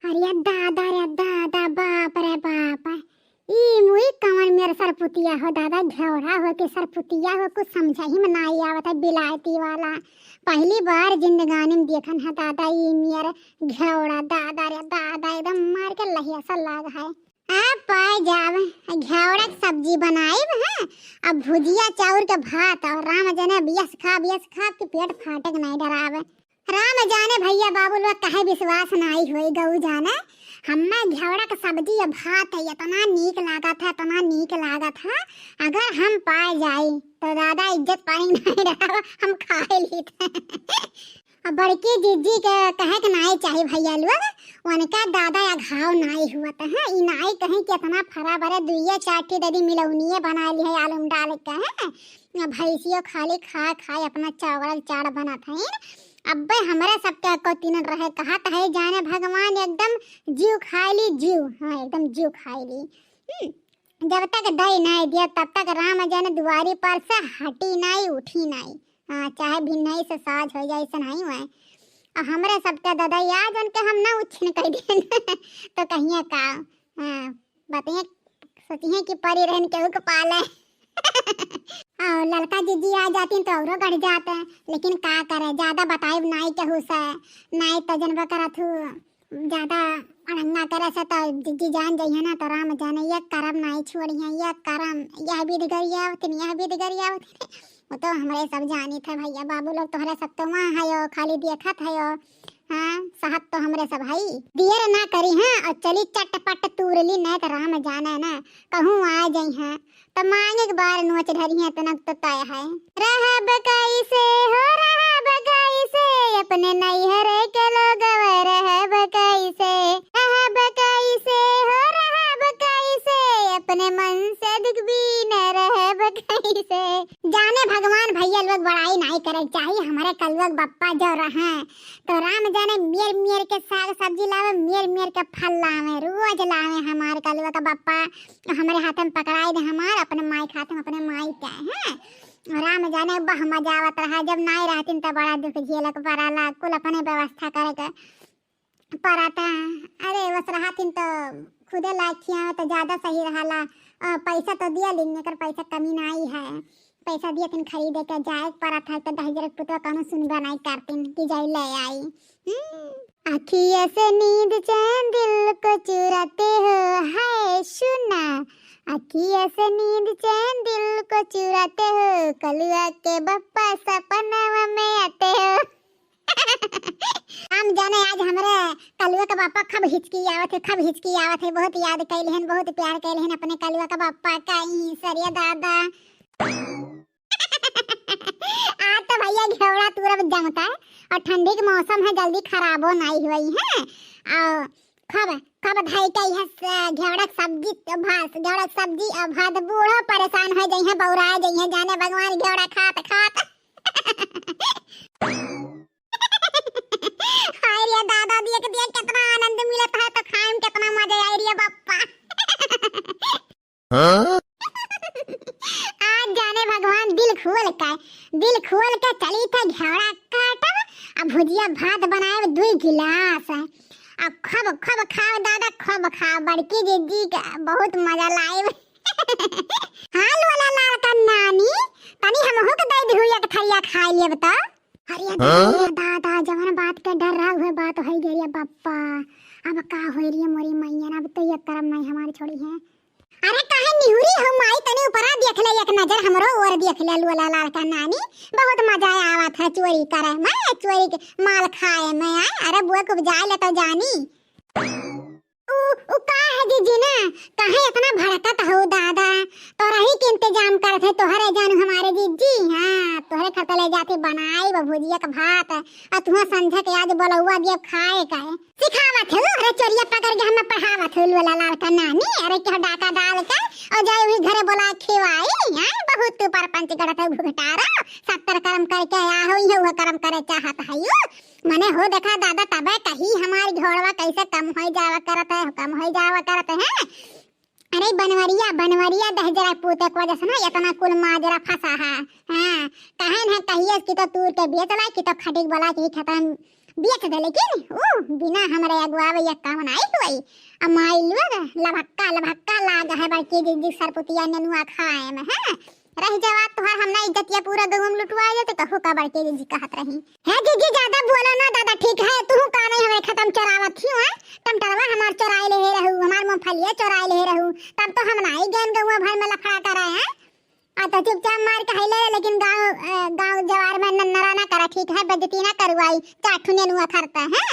अरे दादा रे दादा, बाप रे बाप। ई मुई कमर मेरे सरपुतिया हो दादा, घेवड़ा हो के सरपुतिया हो, कुछ समझा ही में नहीं आवत है बिलायती वाला। पहली बार जिंदगानी में देखन है दादा ई मेरे घेवड़ा। दादा रे दादा, एकदम मार के लहिया सा लाग है। अब पाए जावे घेवड़ा की सब्जी बनाई है, अब भुजिया चाउर के भात और राम जाने बियस खा के पेट फाटे के नहीं डरावे। राम जाने भैया बाबू लोग कहे विश्वास नहीं होई गऊ जाने। हम्मे घेवड़ा का सब्जी या भात है इतना नीक लागत है, इतना नीक लागत है। अगर हम पाए जाई तो दादा इज्जत पानी नहीं रहा, हम खाए लेते। अब बड़की जीजी के कहे के नहीं चाहिए भैया लोग, उनका दादा या घाव नहीं हुआ है। ई नहीं कहीं कि इतना फरा भरे दुइये चाटी ददी मिलौनिये बना ली है आलू डाल के है। भैंसियों खाली खा खाए अपना चावल चाड़ बना था। अब्बे हमारे सबके को तीन रहे कहा है जाने भगवान एकदम जीव खाई ली जीव। हाँ एकदम जीव खाई ली। जब तक दही नहीं दिया तब तक राम जाने दुआरी पर से हटी नहीं उठी नहीं। हाँ चाहे भिन्नई से साज हो जाए ऐसा नहीं हुआ। और हमारे सबके दादा याद उनके हम ना उछन कर दिए तो कहिए का। हाँ बताइए सोचिए कि परी रहन केहू के पाले और लड़का जीजी आ जाती तो और गढ़ जाते। लेकिन का करे ज्यादा बताए नहीं केहू से, नहीं तो जनबा करत हूँ ज्यादा अड़ंगा करे से तो जीजी जान जाइए ना तो राम जाने ये करम नहीं छोड़िए, ये करम यह विध गरिया यह विध गरिया। वो तो हमारे सब जानी थे भैया बाबू लोग, तोहरे सब तो वहाँ है खाली देखत है। हाँ साहब तो हमरे सब भाई देर ना करी है और चली चटपट तूरली नहीं तो राम जाने ना कहूँ आ जाई है तो मांगे के बार नोच धरी है तनक तो तय है। रहा बकाई से हो रहा बकाई से अपने नहीं हरे के लोग रहा बकाई से हो रहा बकाई से अपने मन से दुख भी न रहे बकाई से। जाने भगवान भैया लोग बड़ाई नहीं करे चाहिए हमारे कलवक बप्पा जो रहे तो राम जाने मेर के साग सब्जी लावे, मेर के फल लावे, रोज लावे हमारे कलवा का बप्पा। हमारे हाथ में पकड़ाई दे हमारे अपने माई खाते में अपने माई क्या है। राम जाने बह मजा आवत रहा, जब नहीं रहती तो बड़ा दुख झेलक पड़ाला, कुल अपने व्यवस्था करे के पड़ाता। अरे बस रहती तो खुदे लाखिया तो ज्यादा सही रहा। पैसा तो दिया लेने कर पैसा कमी नहीं है, पैसा दिए तीन खरीदे के जाए पड़ा था तो दहजर पुतवा कौन सुनबा नहीं करतीन कि जाई ले आई। अखिया से नींद चैन दिल को चुराते हो है सुना, अखिया से नींद चैन दिल को चुराते हो, कलुआ के बप्पा सपना में आते हो। हम जाने आज हमारे कलुआ का बापा खब हिचकी आवत है, बहुत याद कैल हैं, बहुत प्यार कैल हैं अपने कलुआ का बापा का ही सरिया दादा। आज तो भैया घेवड़ा तुरंत जमता है और ठंडी के मौसम है जल्दी खराबो नहीं हुई है। और खब धाई का यह घेवड़ा सब्जी और भात बूढ़ो परेशान हो जाई है, बौरा जाई है जाने भगवान घेवड़ा खात हाय रे दादा दिया कितना आनंद मिलता है तो खाए में कितना मजा आई रे बाप्पा। हाँ? आज जाने भगवान दिल खोल के चली था घेवड़ा काटा अब भुजिया भात बनाए 2 गिलास। अब खब खाओ दादा खब खाओ, बड़की जीजी का बहुत मजा लाए। हाल वाला लड़का नानी तनी हमहु के दे दी हुई एक थरिया खा लिए बता। अरे दादा जवन बात के डर रहा हुए बात हो गई है बाप्पा। अब का हो रही है मोरी मैया, अब तो ये करम नहीं हमारी छोड़ी है। अरे काहे निहुरी हो माई तने ऊपरा देख ले एक नजर हमरो और देख ले लुला लड़का नानी, बहुत मजा आवत है चोरी करे मैं चोरी के माल खाए मैं। अरे बुआ को जाए ले तो जानी उ का है जीजी ना काहे इतना भड़कत हो दादा, तोरा ही के इंतजाम करत है तोहरे जानू हमारे जीजी। हां तोहरे खातिर ले जाती बनाई भुजिया का भात और तुहा संझा के आज बोलौआ दिए खाए का सिखावत है। अरे चोरिया पकड़ के हमें पढ़ावत है वाला लड़का नानी। अरे क्या डाका डाल के और जाए वही घरे बोला खिवाई। हां बहुत तू परपंच करत है घुघटारा 70 कर्म करके आया हो ये वो कर्म करे चाहत है यो मने हो देखा दादा तबे कहीं हमारी घोड़वा कैसे कम हो जावा करत है। अरे बनवरिया दहजरा पूते को वजह से ना इतना कुल माजरा फंसा है। हां कहन है कहिए कि तो तूर के बेचला कि तो खटिक बोला कि खत्म बेच दे, लेकिन बिना हमारे अगुआवे या काम नहीं हुई। अमाई लोग लभक्का लभक्का लाग है बड़की दीदी सरपुतिया नेनुआ खाए में है। रह जावा तोहर हमना इज्जतिया पूरा गांव में लुटवा जाते कहू का बड़के जी कहत रही है। जीजी ज्यादा बोलो ना दादा, ठीक है तू का नहीं हमें खत्म चरावत थी है। टमटरवा हमार चराई ले रहू, हमार मूंगफलिया चराई ले रहू, तब तो हम नहीं गेन गौवा भर में लफड़ा करे हैं। आ तो चुपचाप मार कहले, लेकिन गांव जवार में नन्नरा ना करा, ठीक है बेइज्जती ना करवाई, चाठू नेनुआ खरता है।